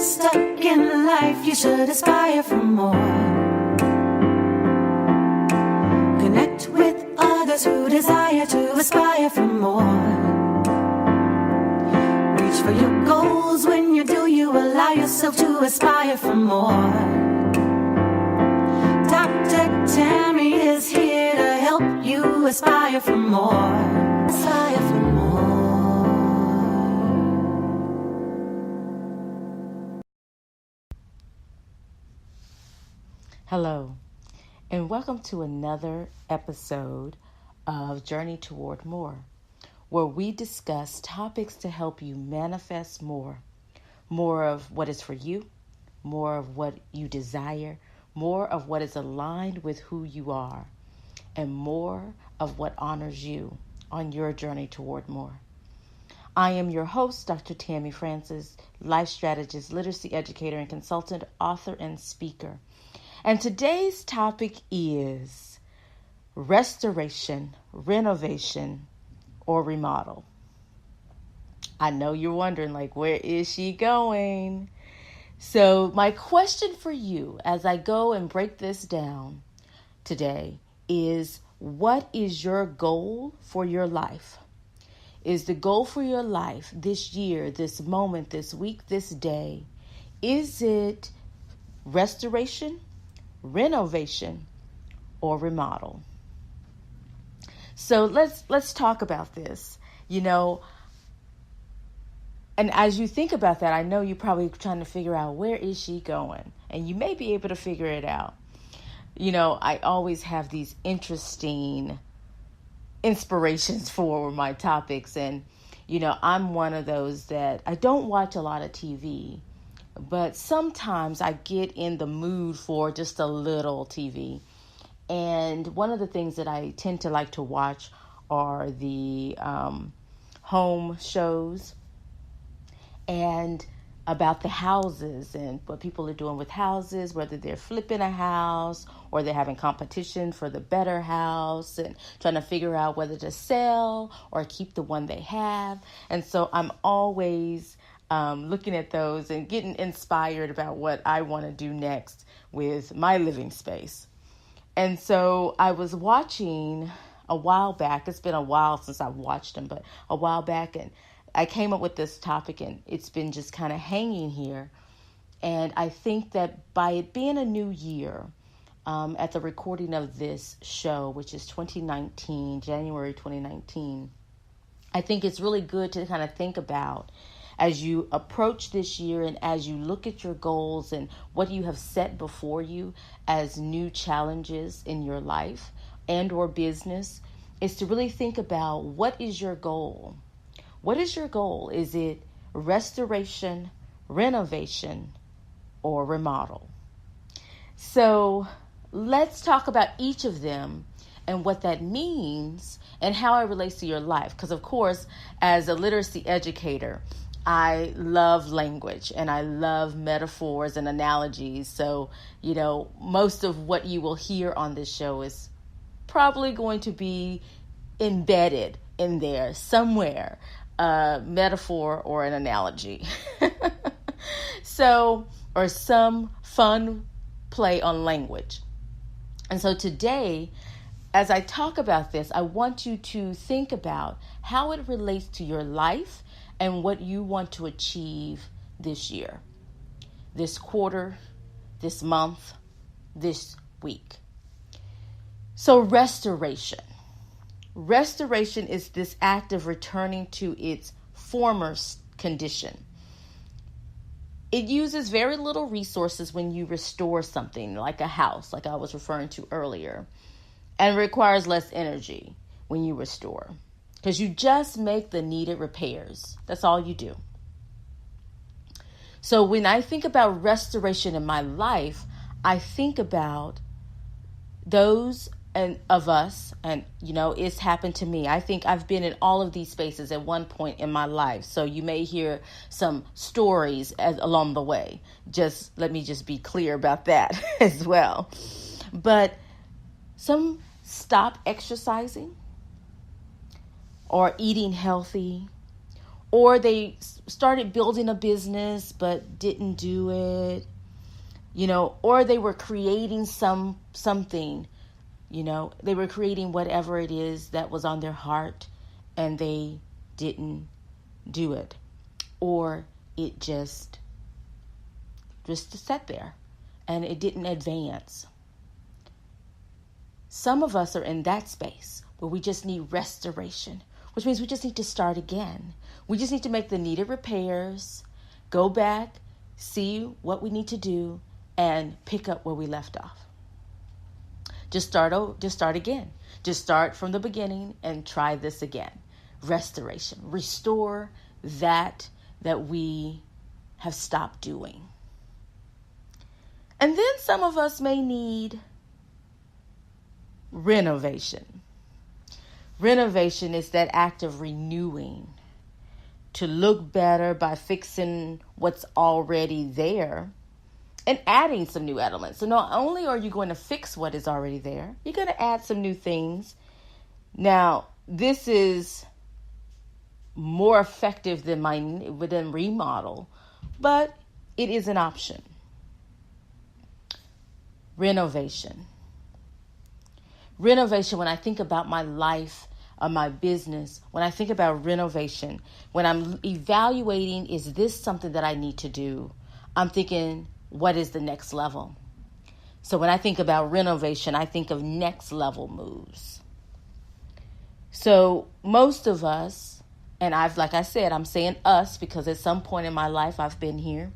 stuck in life, you should aspire for more. Connect with others who desire to aspire for more. Reach for your goals. When you do, you allow yourself to aspire for more. Dr. Tammy is here to help you aspire for more. Aspire for more. Hello, and welcome to another episode of Journey Toward More, where we discuss topics to help you manifest more of what is for you, more of what you desire, more of what is aligned with who you are, and more of what honors you on your journey toward more. I am your host, Dr. Tammy Francis, life strategist, literacy educator, and consultant, author, and speaker. And today's topic is restoration, renovation, or remodel. I know you're wondering, where is she going? So my question for you as I go and break this down today is, what is your goal for your life? Is the goal for your life this year, this moment, this week, this day, is it restoration, renovation, or remodel? So let's talk about this, and as you think about that, I know you're probably trying to figure out, where is she going? And you may be able to figure it out. I always have these interesting inspirations for my topics, and I'm one of those that I don't watch a lot of TV, but sometimes I get in the mood for just a little TV. And one of the things that I tend to like to watch are the home shows and about the houses and what people are doing with houses, whether they're flipping a house or they're having competition for the better house and trying to figure out whether to sell or keep the one they have. And so I'm always looking at those and getting inspired about what I want to do next with my living space. And so I was watching a while back. It's been a while since I've watched them, but a while back, and I came up with this topic, and it's been just kind of hanging here. And I think that by it being a new year, at the recording of this show, which is 2019, January 2019, I think it's really good to kind of think about, as you approach this year and as you look at your goals and what you have set before you as new challenges in your life and or business, is to really think about, what is your goal? What is your goal? Is it restoration, renovation, or remodel? So let's talk about each of them and what that means and how it relates to your life. Because, of course, as a literacy educator, I love language and I love metaphors and analogies. So, most of what you will hear on this show is probably going to be embedded in there somewhere, a metaphor or an analogy. So, or some fun play on language. And so today, as I talk about this, I want you to think about how it relates to your life and what you want to achieve this year, this quarter, this month, this week. So restoration. Restoration is this act of returning to its former condition. It uses very little resources when you restore something like a house, like I was referring to earlier, and requires less energy when you restore, because you just make the needed repairs. That's all you do. So when I think about restoration in my life, I think about those of us, and it's happened to me. I think I've been in all of these spaces at one point in my life. So you may hear some stories along the way. Let me be clear about that as well. But some stop exercising or eating healthy or they started building a business but didn't do it, or they were creating something, they were creating whatever it is that was on their heart and they didn't do it, or it just sat there and it didn't advance. Some of us are in that space where we just need restoration, which means we just need to start again. We just need to make the needed repairs, go back, see what we need to do, and pick up where we left off. Just start again. Just start from the beginning and try this again. Restoration. Restore that we have stopped doing. And then some of us may need renovation. Renovation is that act of renewing, to look better by fixing what's already there and adding some new elements. So not only are you going to fix what is already there, you're going to add some new things. Now, this is more effective than remodel, but it is an option. Renovation. Renovation, when I think about my life, my business, when I think about renovation, when I'm evaluating, is this something that I need to do? I'm thinking, what is the next level? So when I think about renovation, I think of next level moves. So most of us, and like I said, I'm saying us because at some point in my life I've been here.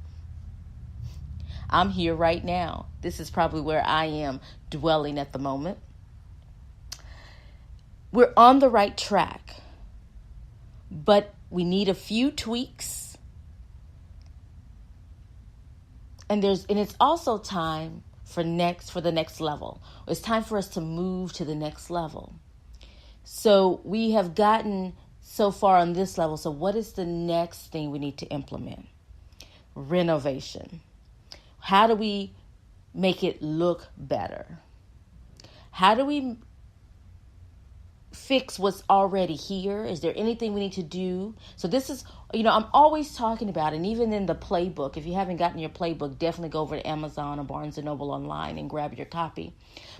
I'm here right now. This is probably where I am dwelling at the moment. We're on the right track, but we need a few tweaks. And it's also time for the next level. It's time for us to move to the next level. So we have gotten so far on this level. So what is the next thing we need to implement? Renovation. How do we make it look better? How do we fix what's already here? Is there anything we need to do? So this is, I'm always talking about, and even in the playbook, if you haven't gotten your playbook, definitely go over to Amazon or Barnes & Noble online and grab your copy.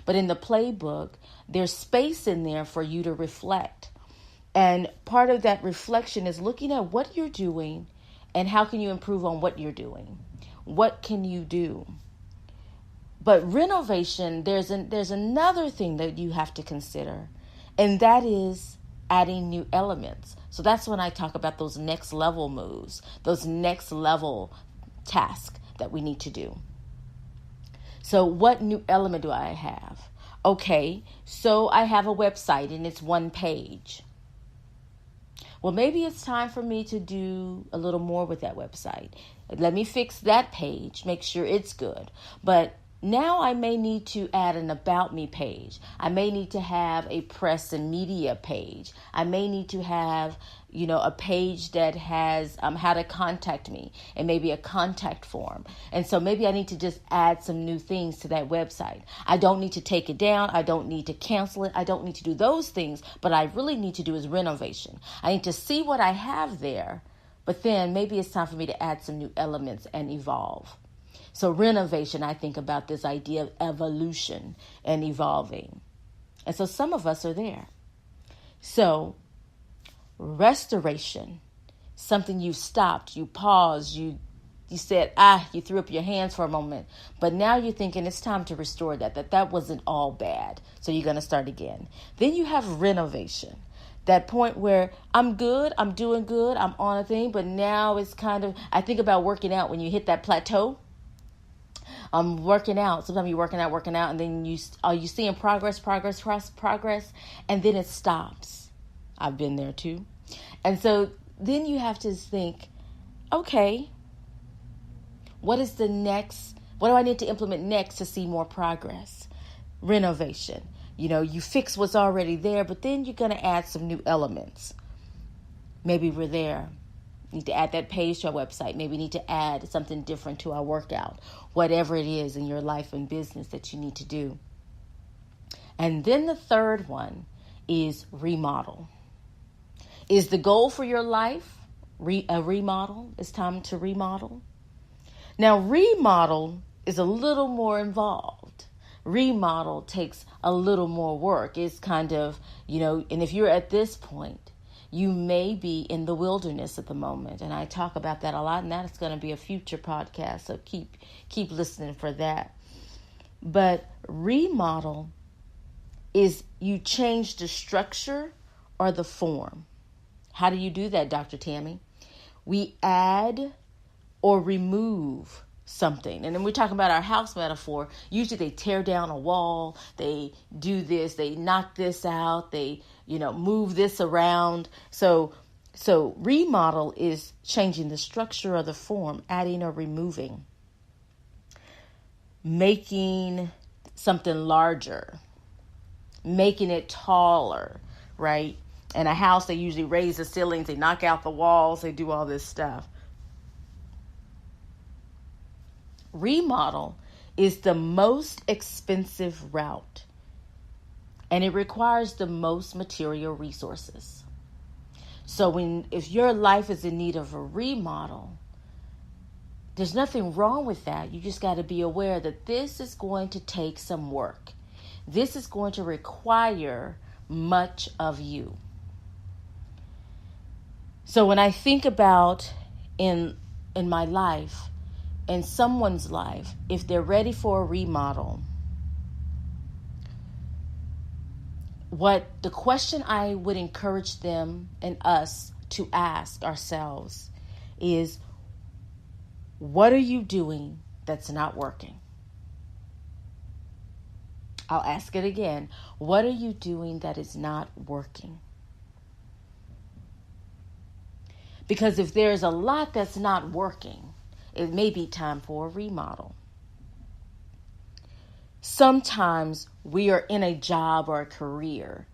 But in the playbook, there's space in there for you to reflect. And part of that reflection is looking at what you're doing and how can you improve on what you're doing? What can you do? But renovation, there's another thing that you have to consider, and that is adding new elements. So that's when I talk about those next level moves, those next level tasks that we need to do. So what new element do I have? Okay, so I have a website and it's one page. Well, maybe it's time for me to do a little more with that website. Let me fix that page, make sure it's good. But now I may need to add an About Me page. I may need to have a press and media page. I may need to have, a page that has how to contact me and maybe a contact form. And so maybe I need to just add some new things to that website. I don't need to take it down. I don't need to cancel it. I don't need to do those things. But I really need to do is renovation. I need to see what I have there. But then maybe it's time for me to add some new elements and evolve. So renovation, I think about this idea of evolution and evolving. And so some of us are there. So restoration, something you stopped, you paused, you said, you threw up your hands for a moment. But now you're thinking it's time to restore that wasn't all bad. So you're going to start again. Then you have renovation. That point where I'm good, I'm doing good, I'm on a thing, but now it's I think about working out when you hit that plateau. I'm working out. Sometimes you're working out, and then you seeing progress, and then it stops. I've been there too. And so then you have to think, okay, what do I need to implement next to see more progress? Renovation. You fix what's already there, but then you're going to add some new elements. Maybe we're there. Need to add that page to our website. Maybe need to add something different to our workout. Whatever it is in your life and business that you need to do. And then the third one is remodel. Is the goal for your life a remodel. It's time to remodel. Now, remodel is a little more involved. Remodel takes a little more work. It's kind of, and if you're at this point, you may be in the wilderness at the moment. And I talk about that a lot, and that's going to be a future podcast. So keep listening for that. But remodel is you change the structure or the form. How do you do that, Dr. Tammy? We add or remove something. And then we're talking about our house metaphor. Usually they tear down a wall, they do this, they knock this out, they, move this around. So remodel is changing the structure or the form, adding or removing, making something larger, making it taller, right? And a house, they usually raise the ceilings, they knock out the walls, they do all this stuff. Remodel is the most expensive route, and it requires the most material resources. So if your life is in need of a remodel, there's nothing wrong with that. You just got to be aware that this is going to take some work. This is going to require much of you. So when I think about in my life, in someone's life, if they're ready for a remodel, the question I would encourage them and us to ask ourselves is, what are you doing that's not working? I'll ask it again. What are you doing that is not working? Because if there's a lot that's not working, it may be time for a remodel. Sometimes we are in a job or a career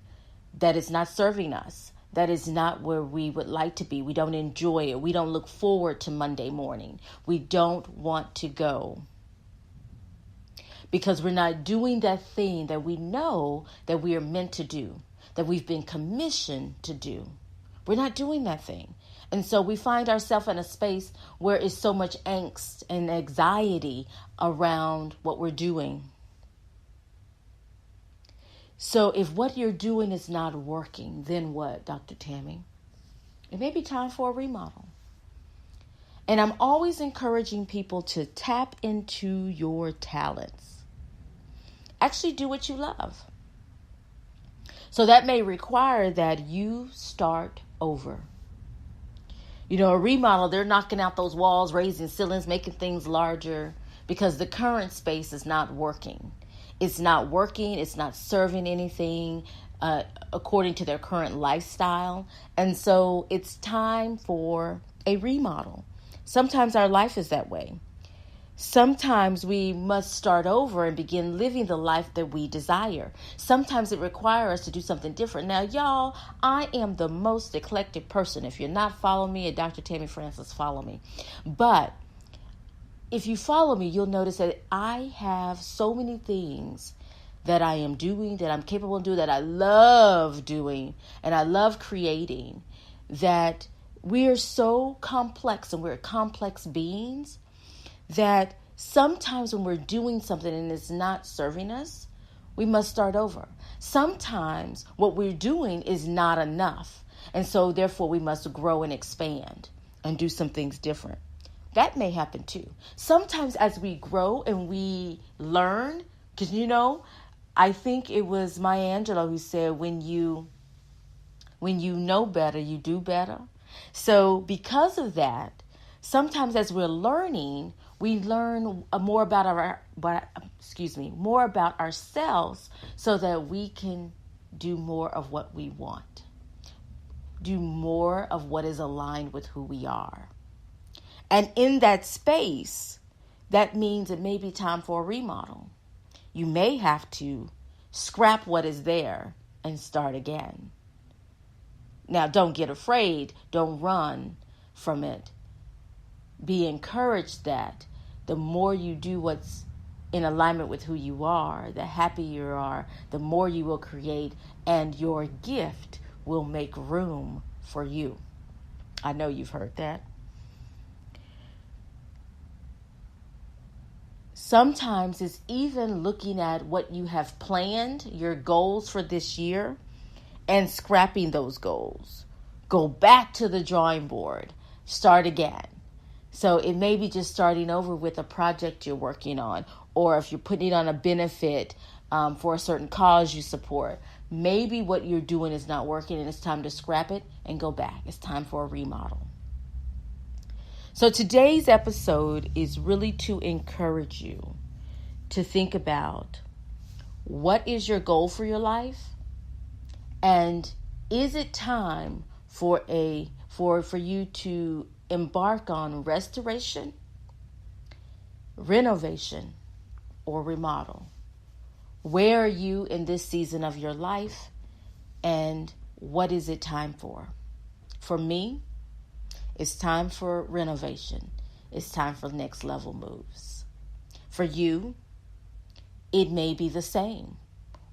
that is not serving us, that is not where we would like to be. We don't enjoy it. We don't look forward to Monday morning. We don't want to go because we're not doing that thing that we know that we are meant to do, that we've been commissioned to do. We're not doing that thing. And so we find ourselves in a space where it's so much angst and anxiety around what we're doing. So if what you're doing is not working, then what, Dr. Tammy? It may be time for a remodel. And I'm always encouraging people to tap into your talents. Actually do what you love. So that may require that you start over. A remodel, they're knocking out those walls, raising ceilings, making things larger because the current space is not working. It's not working. It's not serving anything according to their current lifestyle. And so it's time for a remodel. Sometimes our life is that way. Sometimes we must start over and begin living the life that we desire. Sometimes it requires us to do something different. Now, y'all, I am the most eclectic person. If you're not following me at Dr. Tammy Francis, follow me. But if you follow me, you'll notice that I have so many things that I am doing, that I'm capable of doing, that I love doing, and I love creating, that we are so complex and we're complex beings that sometimes when we're doing something and it's not serving us, we must start over. Sometimes what we're doing is not enough. And so therefore we must grow and expand and do some things different. That may happen too. Sometimes as we grow and we learn, because I think it was Maya Angelou who said, when you know better, you do better. So because of that, sometimes as we're learning, we learn more about more about ourselves so that we can do more of what we want, do more of what is aligned with who we are. And in that space, that means it may be time for a remodel. You may have to scrap what is there and start again. Now, don't get afraid. Don't run from it. Be encouraged that the more you do what's in alignment with who you are, the happier you are, the more you will create, and your gift will make room for you. I know you've heard that. Sometimes it's even looking at what you have planned, your goals for this year, and scrapping those goals. Go back to the drawing board. Start again. So it may be just starting over with a project you're working on, or if you're putting on a benefit for a certain cause you support. Maybe what you're doing is not working and it's time to scrap it and go back. It's time for a remodel. So today's episode is really to encourage you to think about what is your goal for your life, and is it time for you to embark on restoration, renovation, or remodel? Where are you in this season of your life, and what is it time for? For me, it's time for renovation. It's time for next level moves. For you, it may be the same,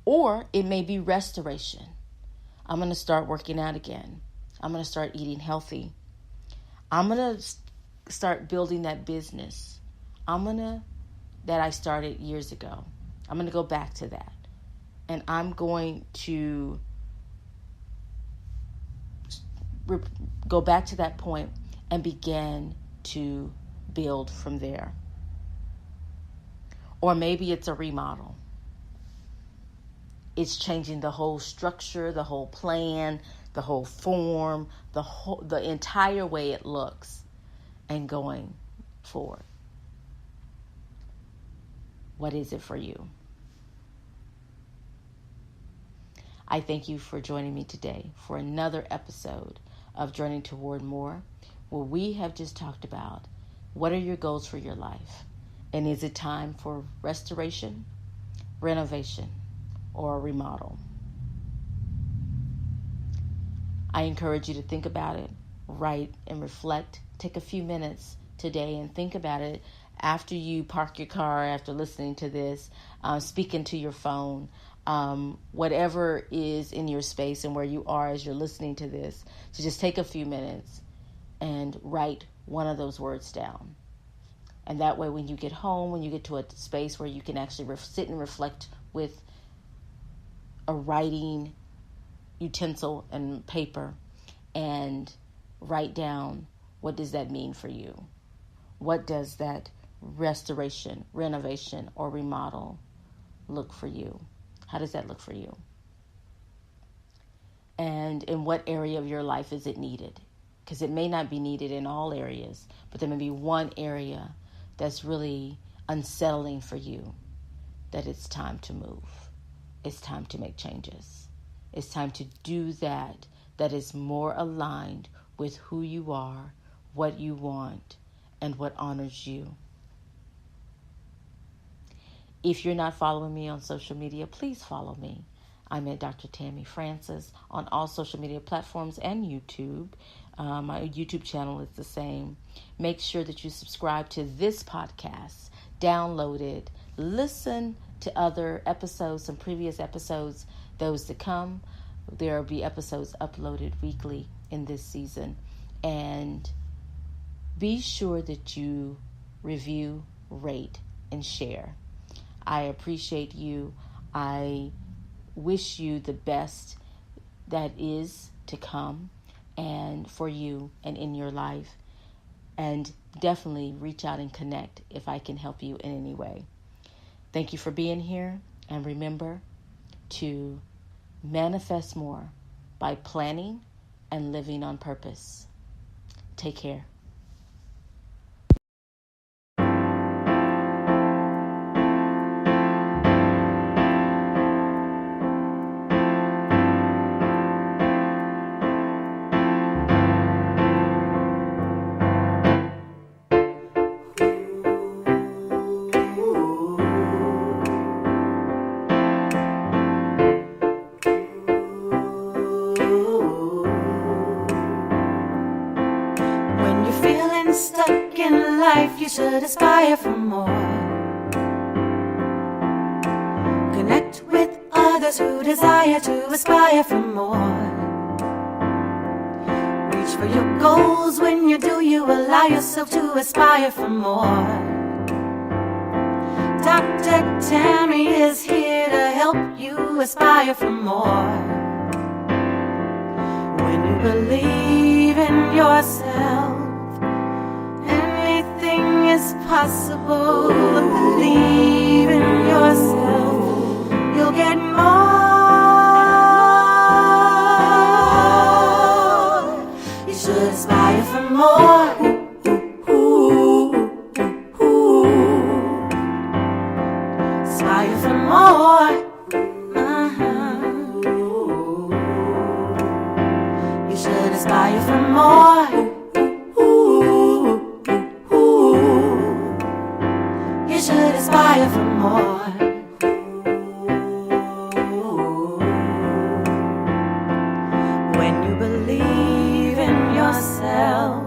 or it may be restoration. I'm going to start working out again. I'm going to start eating healthy. I'm going to start building that business. That I started years ago. I'm going to go back to that. And I'm going to go back to that point and begin to build from there. Or maybe it's a remodel. It's changing the whole structure, the whole plan, the whole form, the entire way it looks, and going forward. What is it for you? I thank you for joining me today for another episode of Journey Toward More, where we have just talked about what are your goals for your life, and is it time for restoration, renovation, or a remodel? I encourage you to think about it, write and reflect. Take a few minutes today and think about it after you park your car, after listening to this, speaking to your phone, whatever is in your space and where you are as you're listening to this. So just take a few minutes and write one of those words down. And that way when you get home, when you get to a space where you can actually sit and reflect with a writing utensil and paper and write down, what does that mean for you? What does that restoration, renovation, or remodel look for you? How does that look for you? And in what area of your life is it needed? Because it may not be needed in all areas, but there may be one area that's really unsettling for you, that it's time to move. It's time to make changes. It's time to do that is more aligned with who you are, what you want, and what honors you. If you're not following me on social media, please follow me. I'm at Dr. Tammy Francis on all social media platforms and YouTube. My YouTube channel is the same. Make sure that you subscribe to this podcast, download it, listen to other episodes, some previous episodes, those to come. There will be episodes uploaded weekly in this season. And be sure that you review, rate, and share. I appreciate you. I wish you the best that is to come and for you and in your life. And definitely reach out and connect if I can help you in any way. Thank you for being here. And remember to manifest more by planning and living on purpose. Take care. When you're feeling stuck in life, you should aspire for more. Connect with others who desire to aspire for more. Reach for your goals. When you do, you allow yourself to aspire for more. Dr. Tammy is here to help you aspire for more. When you believe in yourself, anything is possible. Believe in yourself, you'll get more. You should aspire for more. Aspire for more. You should aspire for more. You should aspire for more. When you believe in yourself,